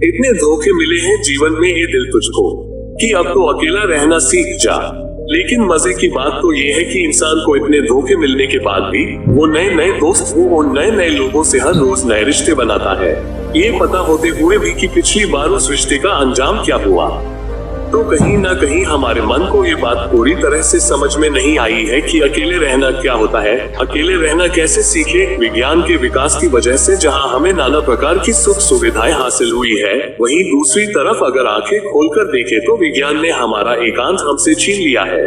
इतने धोखे मिले हैं जीवन में ये दिल तुझको कि अब तो अकेला रहना सीख जा। लेकिन मजे की बात तो ये है कि इंसान को इतने धोखे मिलने के बाद भी वो नए नए दोस्त वो नए नए लोगों से हर रोज नए रिश्ते बनाता है, ये पता होते हुए भी कि पिछली बार उस रिश्ते का अंजाम क्या हुआ। तो कहीं ना कहीं हमारे मन को ये बात पूरी तरह से समझ में नहीं आई है कि अकेले रहना क्या होता है, अकेले रहना कैसे सीखे। विज्ञान के विकास की वजह से जहां हमें नाना प्रकार की सुख सुविधाएं हासिल हुई है, वहीं दूसरी तरफ अगर आंखें खोलकर देखें तो विज्ञान ने हमारा एकांत हमसे छीन लिया है।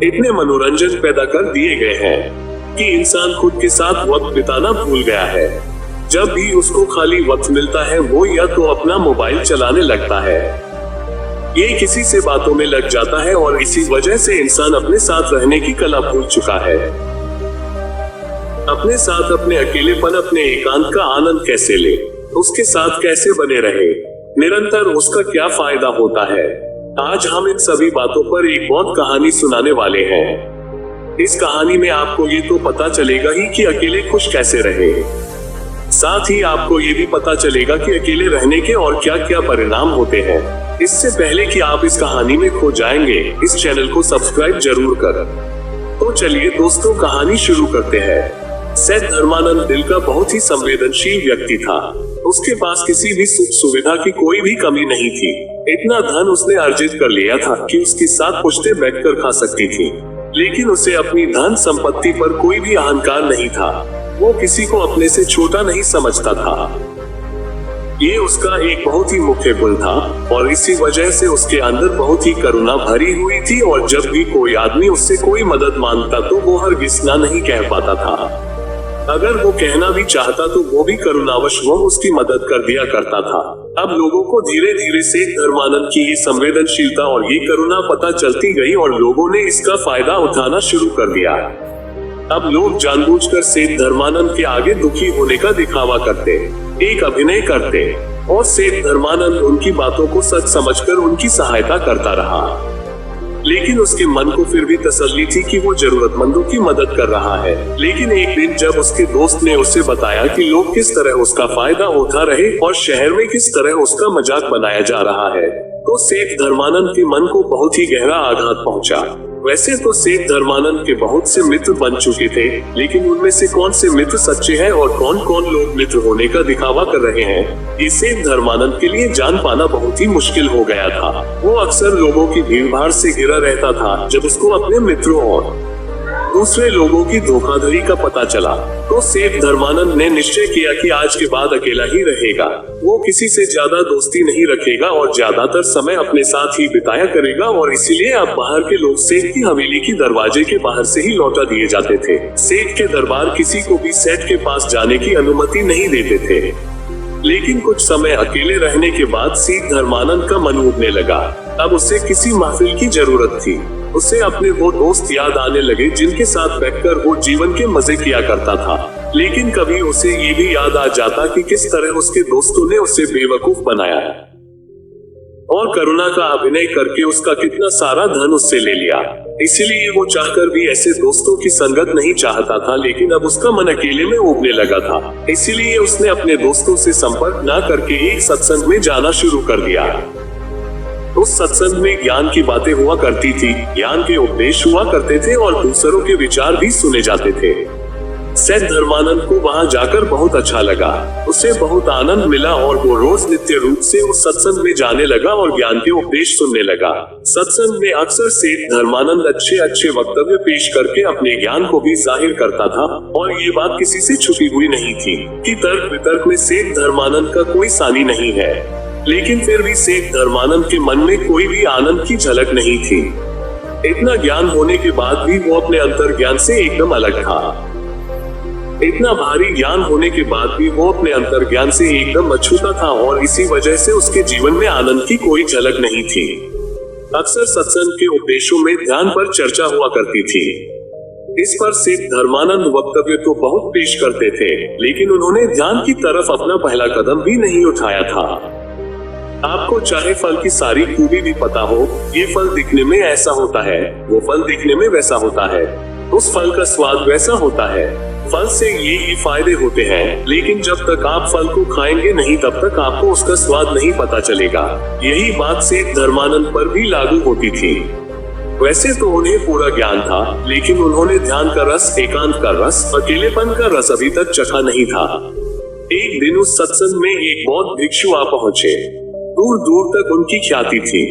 इतने मनोरंजन पैदा कर दिए गए हैं कि इंसान खुद के साथ वक्त बिताना भूल गया है। जब भी उसको खाली वक्त मिलता है वो या तो अपना मोबाइल चलाने लगता है, ये किसी से बातों में लग जाता है और इसी वजह से इंसान अपने साथ रहने की कला भूल चुका है। अपने साथ अपने अकेलेपन अपने एकांत का आनंद कैसे ले, उसके साथ कैसे बने रहे, निरंतर उसका क्या फायदा होता है। आज हम इन सभी बातों पर एक बहुत कहानी सुनाने वाले हैं। इस कहानी में आपको ये तो पता चलेगा ही कि अकेले खुश कैसे रहे, साथ ही आपको ये भी पता चलेगा कि अकेले रहने के और क्या क्या परिणाम होते हैं। इससे पहले कि आप इस कहानी में खो जाएंगे, इस चैनल को सब्सक्राइब जरूर कर। तो चलिए दोस्तों कहानी शुरू करते हैं। सेठ धर्मानंद दिल का बहुत ही संवेदनशील व्यक्ति था। उसके पास किसी भी सुख सुविधा की कोई भी कमी नहीं थी। इतना धन उसने अर्जित कर लिया था कि उसकी 7 पुश्तें बैठकर खा सकती थी। लेकिन उसे अपनी धन संपत्ति पर कोई भी अहंकार नहीं था। वो किसी को अपने से छोटा नहीं समझता था। ये उसका एक बहुत ही मुख्य गुण था और इसी वजह से उसके अंदर बहुत ही करुणा भरी हुई थी और जब भी कोई आदमी उससे कोई मदद मांगता तो वो हरगिज़ ना नहीं कह पाता था। अगर वो कहना भी चाहता तो वो भी करुणावश वो उसकी मदद कर दिया करता था। अब लोगों को धीरे धीरे सेठ धर्मानंद की ये संवेदनशीलता और ये करुणा पता चलती गई और लोगों ने इसका फायदा उठाना शुरू कर दिया। अब लोग जानबूझकर सेठ धर्मानंद के आगे दुखी होने का दिखावा करते, एक अभिनय करते और सेठ धर्मानंद उनकी बातों को सच समझकर उनकी सहायता करता रहा। लेकिन उसके मन को फिर भी तसल्ली थी कि वो जरूरतमंदों की मदद कर रहा है। लेकिन एक दिन जब उसके दोस्त ने उसे बताया कि लोग किस तरह उसका फायदा उठा रहे और शहर में किस तरह उसका मजाक बनाया जा रहा है, तो सेठ धर्मानंद के मन को बहुत ही गहरा आघात पहुंचा। वैसे तो सेठ धर्मानंद के बहुत से मित्र बन चुके थे, लेकिन उनमें से कौन से मित्र सच्चे हैं और कौन कौन लोग मित्र होने का दिखावा कर रहे हैं, ये सेठ धर्मानंद के लिए जान पाना बहुत ही मुश्किल हो गया था। वो अक्सर लोगों की भीड़-भाड़ से घिरा रहता था। जब उसको अपने मित्रों और दूसरे लोगों की धोखाधड़ी का पता चला तो सेठ धर्मानंद ने निश्चय किया कि आज के बाद अकेला ही रहेगा। वो किसी से ज्यादा दोस्ती नहीं रखेगा और ज्यादातर समय अपने साथ ही बिताया करेगा और इसीलिए अब बाहर के लोग सेठ की हवेली की दरवाजे के बाहर से ही लौटा दिए जाते थे। सेठ के दरबार किसी को भी सेठ के पास जाने की अनुमति नहीं देते थे। लेकिन कुछ समय अकेले रहने के बाद सेठ धर्मानंद का मन उबने लगा। अब उसे किसी महफिल की जरूरत थी। उसे अपने वो दोस्त याद आने लगे जिनके साथ बैठकर वो जीवन के मजे किया करता था। लेकिन कभी उसे ये भी याद आ जाता कि किस तरह उसके दोस्तों ने उसे बेवकूफ बनाया और करुणा का अभिनय करके उसका कितना सारा धन उससे ले लिया। इसीलिए वो चाहकर भी ऐसे दोस्तों की संगत नहीं चाहता था। लेकिन अब उसका मन अकेले में उबने लगा था। इसीलिए उसने अपने दोस्तों से संपर्क न करके एक सत्संग में जाना शुरू कर दिया। उस सत्संग में ज्ञान की बातें हुआ करती थी, ज्ञान के उपदेश हुआ करते थे और दूसरों के विचार भी सुने जाते थे। सेठ धर्मानंद को वहां जाकर बहुत अच्छा लगा। उसे बहुत आनंद मिला और वो रोज नित्य रूप से उस सत्संग में जाने लगा और ज्ञान के उपदेश सुनने लगा। सत्संग में अक्सर सेठ धर्मानंद अच्छे अच्छे वक्तव्य पेश करके अपने ज्ञान को भी जाहिर करता था और ये बात किसी से छुपी हुई नहीं थी कि तर्क वितर्क में सेठ धर्मानंद का कोई सानी नहीं है। लेकिन फिर भी सेठ धर्मानंद के मन में कोई भी आनंद की झलक नहीं थी। इतना ज्ञान होने के बाद भी वो अपने अंतर ज्ञान से एकदम अलग था। इतना भारी ज्ञान होने के बाद भी वो अपने अंतर ज्ञान से एकदम अछूता था और इसी वजह से उसके जीवन में आनंद की कोई झलक नहीं थी। अक्सर सत्संग के उपदेशों में ध्यान पर चर्चा हुआ करती थी। इस पर सेठ धर्मानंद वक्तव्य तो बहुत पेश करते थे, लेकिन उन्होंने ध्यान की तरफ अपना पहला कदम भी नहीं उठाया था। आपको चाहे फल की सारी खूबी भी पता हो, ये फल दिखने में ऐसा होता है, वो फल दिखने में वैसा होता है, उस फल का स्वाद वैसा होता है, फल से ये फायदे होते हैं, लेकिन जब तक आप फल को खाएंगे नहीं तब तक आपको उसका स्वाद नहीं पता चलेगा। यही बात सेठ धर्मानंद पर भी लागू होती थी। वैसे तो उन्हें पूरा ज्ञान था, लेकिन उन्होंने ध्यान का रस, एकांत का रस, अकेलेपन का रस अभी तक चखा नहीं था। एक दिन उस सत्संग में एक बौद्ध भिक्षु आ पहुंचे। दूर दूर तक उनकी ख्याति थी।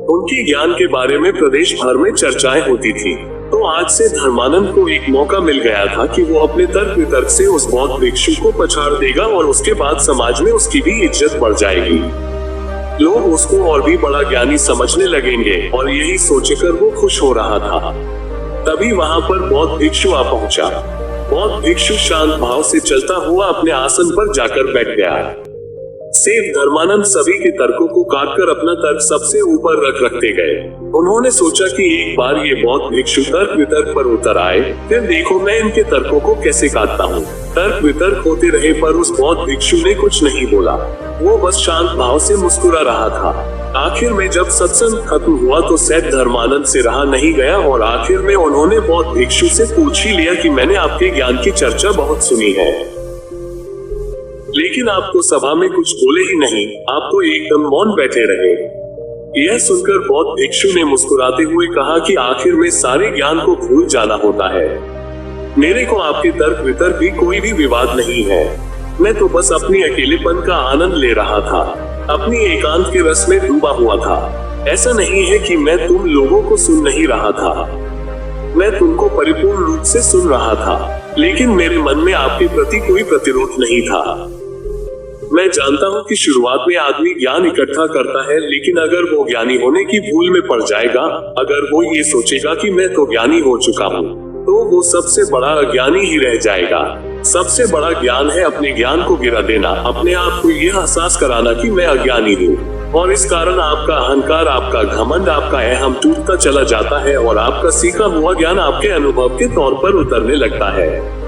उनके ज्ञान के बारे में प्रदेश भर में चर्चाएं होती थी। तो आज से धर्मानंद को एक मौका मिल गया था कि वो अपने तर्क वितर्क से उस बौद्ध भिक्षु को पछाड़ देगा और उसके बाद समाज में उसकी भी इज्जत बढ़ जाएगी। लोग उसको और भी बड़ा ज्ञानी समझने लगेंगे और यही सोचकर वो खुश हो रहा था। तभी वहाँ पर बौद्ध भिक्षु आ पहुँचा। बौद्ध भिक्षु शांत भाव से चलता हुआ अपने आसन पर जाकर बैठ गया। सेठ धर्मानंद सभी के तर्कों को काटकर अपना तर्क सबसे ऊपर रखते गए। उन्होंने सोचा कि एक बार ये बौद्ध भिक्षु तर्क वितर्क पर उतर आए, फिर देखो मैं इनके तर्कों को कैसे काटता हूँ। तर्क वितर्क होते रहे पर उस बौद्ध भिक्षु ने कुछ नहीं बोला। वो बस शांत भाव से मुस्कुरा रहा था। आखिर में जब सत्संग खत्म हुआ तो सेठ धर्मानंद से रहा नहीं गया और आखिर में उन्होंने बौद्ध भिक्षु से पूछ ही लिया कि मैंने आपके ज्ञान की चर्चा बहुत सुनी है, लेकिन आप तो सभा में कुछ बोले ही नहीं, आप तो एकदम मौन बैठे रहे। यह सुनकर बौद्ध भिक्षु ने मुस्कुराते हुए कहा कि आखिर में सारे ज्ञान को भूल जाना होता है। मेरे को आपके तर्क वितर्क भी कोई भी विवाद नहीं है। मैं तो बस अपनी अकेलेपन का आनंद ले रहा था, अपनी एकांत के रस में डूबा हुआ था। ऐसा नहीं है कि मैं तुम लोगों को सुन नहीं रहा था, मैं तुमको परिपूर्ण रूप से सुन रहा था, लेकिन मेरे मन में आपके प्रति कोई प्रतिरोध नहीं था। मैं जानता हूँ कि शुरुआत में आदमी ज्ञान इकट्ठा करता है, लेकिन अगर वो ज्ञानी होने की भूल में पड़ जाएगा, अगर वो ये सोचेगा कि मैं तो ज्ञानी हो चुका हूँ, तो वो सबसे बड़ा अज्ञानी ही रह जाएगा। सबसे बड़ा ज्ञान है अपने ज्ञान को गिरा देना, अपने आप को यह एहसास कराना कि मैं अज्ञानी हूँ, और इस कारण आपका अहंकार, आपका घमंड, आपका अहम टूटता चला जाता है और आपका सीखा हुआ ज्ञान आपके अनुभव के तौर पर उतरने लगता है।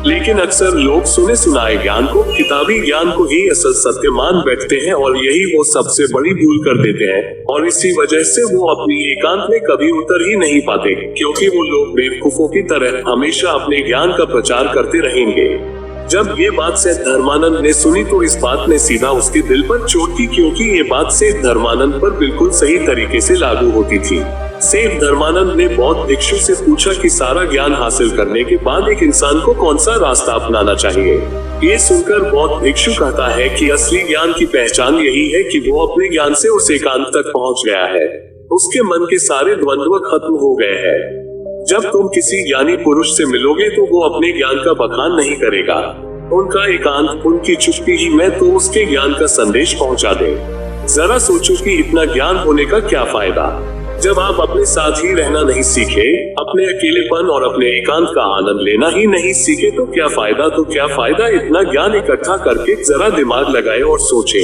लेकिन अक्सर लोग सुने सुनाए ज्ञान को, किताबी ज्ञान को ही असल सत्य मान बैठते हैं और यही वो सबसे बड़ी भूल कर देते हैं, और इसी वजह से वो अपनी एकांत में कभी उतर ही नहीं पाते, क्योंकि वो लोग बेवकूफों की तरह हमेशा अपने ज्ञान का प्रचार करते रहेंगे। जब ये बात सेठ धर्मानंद ने सुनी तो इस बात ने सीधा उसके दिल पर चोट की, क्योंकि ये बात सेठ धर्मानंद पर बिल्कुल सही तरीके से लागू होती थी। सेठ धर्मानंद ने बौद्ध भिक्षु से पूछा कि सारा ज्ञान हासिल करने के बाद एक इंसान को कौन सा रास्ता अपनाना चाहिए। ये सुनकर बौद्ध भिक्षु कहता है कि असली ज्ञान की पहचान यही है कि वो अपने ज्ञान से उस एकांत तक पहुंच गया है, उसके मन के सारे द्वंद्व खत्म हो गए हैं। जब तुम किसी ज्ञानी पुरुष से मिलोगे तो वो अपने ज्ञान का बखान नहीं करेगा, उनका एकांत, उनकी चुप्पी ही मैं तो उसके ज्ञान का संदेश पहुंचा दे। जरा सोचो कि इतना ज्ञान होने का क्या फायदा जब आप अपने साथ ही रहना नहीं सीखे, अपने अकेलेपन और अपने एकांत का आनंद लेना ही नहीं सीखे, तो क्या फायदा, तो क्या फायदा इतना ज्ञान इकट्ठा करके। जरा दिमाग लगाए और सोचे।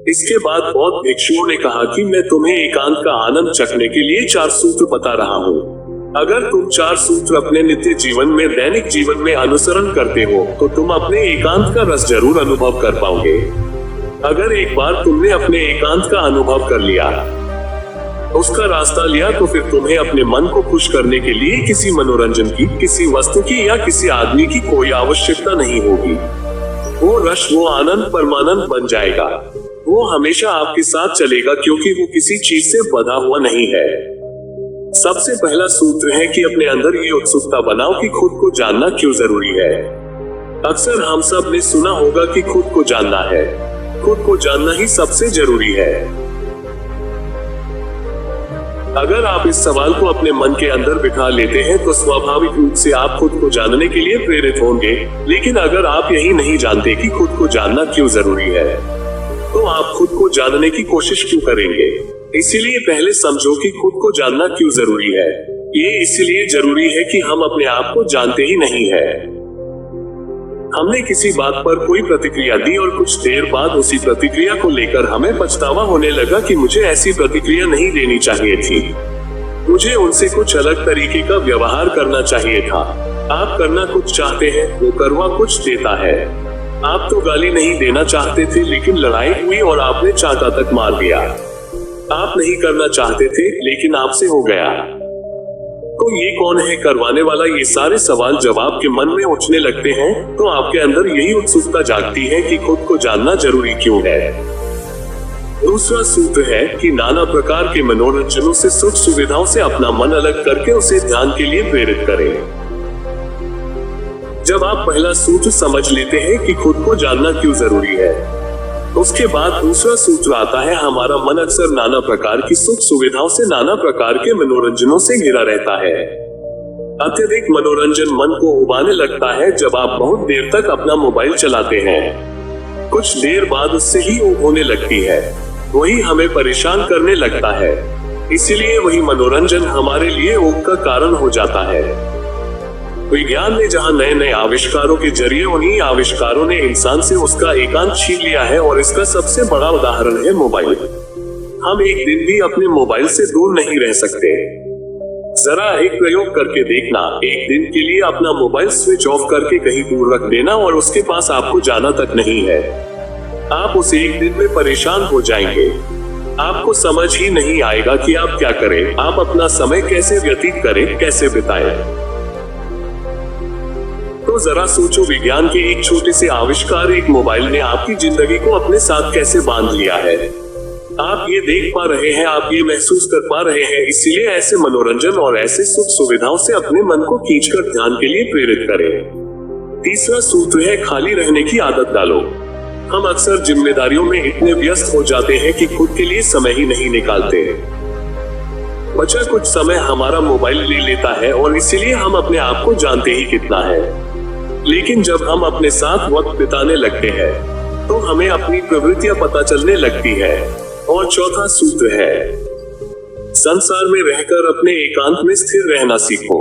इसके बाद बौद्ध भिक्षुओं ने कहा कि मैं तुम्हें एकांत का आनंद चखने के लिए 4 सूत्र बता रहा हूँ। अगर तुम 4 सूत्र अपने नित्य जीवन में, दैनिक जीवन में अनुसरण करते हो तो तुम अपने एकांत का रस जरूर अनुभव कर पाओगे। अगर एक बार तुमने अपने एकांत का अनुभव कर लिया, उसका रास्ता लिया, तो फिर तुम्हें अपने मन को खुश करने के लिए किसी मनोरंजन की, किसी वस्तु की या किसी आदमी की कोई आवश्यकता नहीं होगी। वो रस, वो आनंद परमानंद बन जाएगा। वो हमेशा आपके साथ चलेगा, क्योंकि वो किसी चीज से बंधा हुआ नहीं है। सबसे पहला सूत्र है कि अपने अंदर ये उत्सुकता बनाओ कि खुद को जानना क्यों जरूरी है। अक्सर हम सब ने सुना होगा कि खुद को जानना है, खुद को जानना ही सबसे जरूरी है। अगर आप इस सवाल को अपने मन के अंदर बिठा लेते हैं तो स्वाभाविक रूप से आप खुद को जानने के लिए प्रेरित होंगे। लेकिन अगर आप यही नहीं जानते कि खुद को जानना क्यों जरूरी है, तो आप खुद को जानने की कोशिश क्यों करेंगे। इसीलिए पहले समझो कि खुद को जानना क्यों जरूरी है। ये इसलिए जरूरी है कि हम अपने आप को जानते ही नहीं है। हमने किसी बात पर कोई प्रतिक्रिया दी और कुछ देर बाद उसी प्रतिक्रिया को लेकर हमें पछतावा होने लगा कि मुझे ऐसी प्रतिक्रिया नहीं देनी चाहिए थी, मुझे उनसे कुछ अलग तरीके का व्यवहार करना चाहिए था। आप करना कुछ चाहते हैं, वो करवा कुछ देता है। आप तो गाली नहीं देना चाहते थे, लेकिन लड़ाई हुई और आपने चांटा तक मार दिया। आप नहीं करना चाहते थे, लेकिन आपसे हो गया। तो तो ये कौन है करवाने वाला, ये सारे सवाल जब आपके मन में उठने लगते हैं तो आपके अंदर यही उत्सुकता जागती है कि खुद को जानना जरूरी क्यों है। दूसरा सूत्र है कि नाना प्रकार के मनोरंजनों से, सुख सुविधाओं से अपना मन अलग करके उसे ध्यान के लिए प्रेरित करें। जब आप पहला सूत्र समझ लेते हैं कि खुद को जानना क्यों जरूरी है, उसके बाद दूसरा सूत्र आता है, हमारा मन अक्सर नाना प्रकार की सुख सुविधाओं से, नाना प्रकार के मनोरंजनों से घिरा रहता है। अत्यधिक मनोरंजन मन को उबाने लगता है जब आप बहुत देर तक अपना मोबाइल चलाते हैं। कुछ देर बाद उससे ही ऊब होने लगती है, वही हमें परेशान करने लगता है। इसीलिए वही मनोरंजन हमारे लिए ऊब का कारण हो जाता है। विज्ञान ने जहां नए नए आविष्कारों के जरिए, उन्हीं आविष्कारों ने इंसान से उसका एकांत छीन लिया है और इसका सबसे बड़ा उदाहरण है मोबाइल। हम एक दिन भी अपने मोबाइल से दूर नहीं रह सकते। जरा एक प्रयोग करके देखना, एक दिन के लिए अपना मोबाइल स्विच ऑफ करके कहीं दूर रख देना और उसके पास आपको जाना तक नहीं है। आप उस एक दिन में परेशान हो जाएंगे। आपको समझ ही नहीं आएगा कि आप क्या करें, आप अपना समय कैसे व्यतीत करें, कैसे बिताएं। तो जरा सोचो, विज्ञान के एक छोटे से आविष्कार, एक मोबाइल ने आपकी जिंदगी को अपने साथ कैसे बांध लिया है। आप ये देख पा रहे हैं, आप ये महसूस कर पा रहे हैं। इसीलिए ऐसे मनोरंजन और ऐसे सुख सुविधाओं से अपने मन को खींचकर ध्यान के लिए प्रेरित करें। तीसरा सूत्र है, खाली रहने की आदत डालो। हम अक्सर जिम्मेदारियों में इतने व्यस्त हो जाते हैं कि खुद के लिए समय ही नहीं निकालते। बचा कुछ समय हमारा मोबाइल ले लेता है और इसीलिए हम अपने आप को जानते ही कितना है। लेकिन जब हम अपने साथ वक्त बिताने लगते हैं तो हमें अपनी प्रवृत्तियां पता चलने लगती है। और चौथा सूत्र है, संसार में रहकर अपने एकांत में स्थिर रहना सीखो।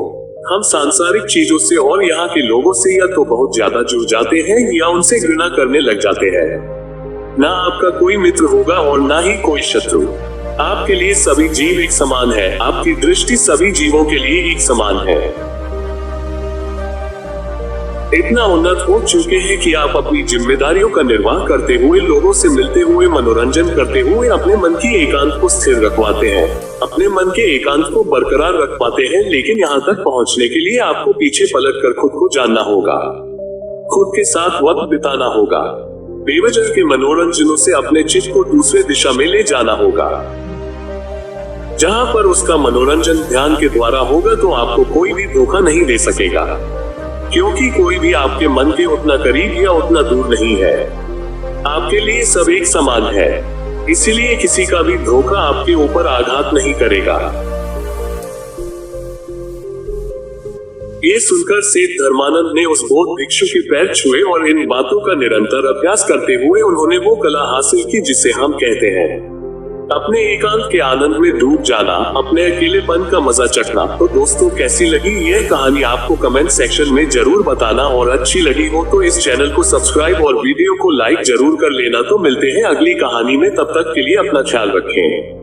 हम सांसारिक चीजों से और यहाँ के लोगों से या तो बहुत ज्यादा जुड़ जाते हैं या उनसे घृणा करने लग जाते हैं। ना आपका कोई मित्र होगा और ना ही कोई शत्रु। आपके लिए सभी जीव एक समान है, आपकी दृष्टि सभी जीवों के लिए एक समान है। इतना उन्नत हो चुके हैं कि आप अपनी जिम्मेदारियों का निर्वाह करते हुए, लोगों से मिलते हुए, मनोरंजन करते हुए अपने मन की एकांत को स्थिर रखवाते हैं, अपने मन के एकांत को बरकरार रख पाते हैं। लेकिन यहाँ तक पहुँचने के लिए आपको पीछे पलटकर खुद को जानना होगा, खुद के साथ वक्त बिताना होगा, बेवजह के मनोरंजनों से अपने चित्त को दूसरे दिशा में ले जाना होगा। जहाँ पर उसका मनोरंजन ध्यान के द्वारा होगा तो आपको कोई भी धोखा नहीं दे सकेगा, क्योंकि कोई भी आपके मन के उतना करीब या उतना दूर नहीं है। आपके लिए सब एक समान है, इसीलिए किसी का भी धोखा आपके ऊपर आघात नहीं करेगा। ये सुनकर सेठ धर्मानंद ने उस बौद्ध भिक्षु के पैर छुए और इन बातों का निरंतर अभ्यास करते हुए उन्होंने वो कला हासिल की जिसे हम कहते हैं अपने एकांत के आनंद में डूब जाना, अपने अकेलेपन का मजा चखना। तो दोस्तों, कैसी लगी यह कहानी आपको कमेंट सेक्शन में जरूर बताना, और अच्छी लगी हो तो इस चैनल को सब्सक्राइब और वीडियो को लाइक जरूर कर लेना। तो मिलते हैं अगली कहानी में, तब तक के लिए अपना ख्याल रखें।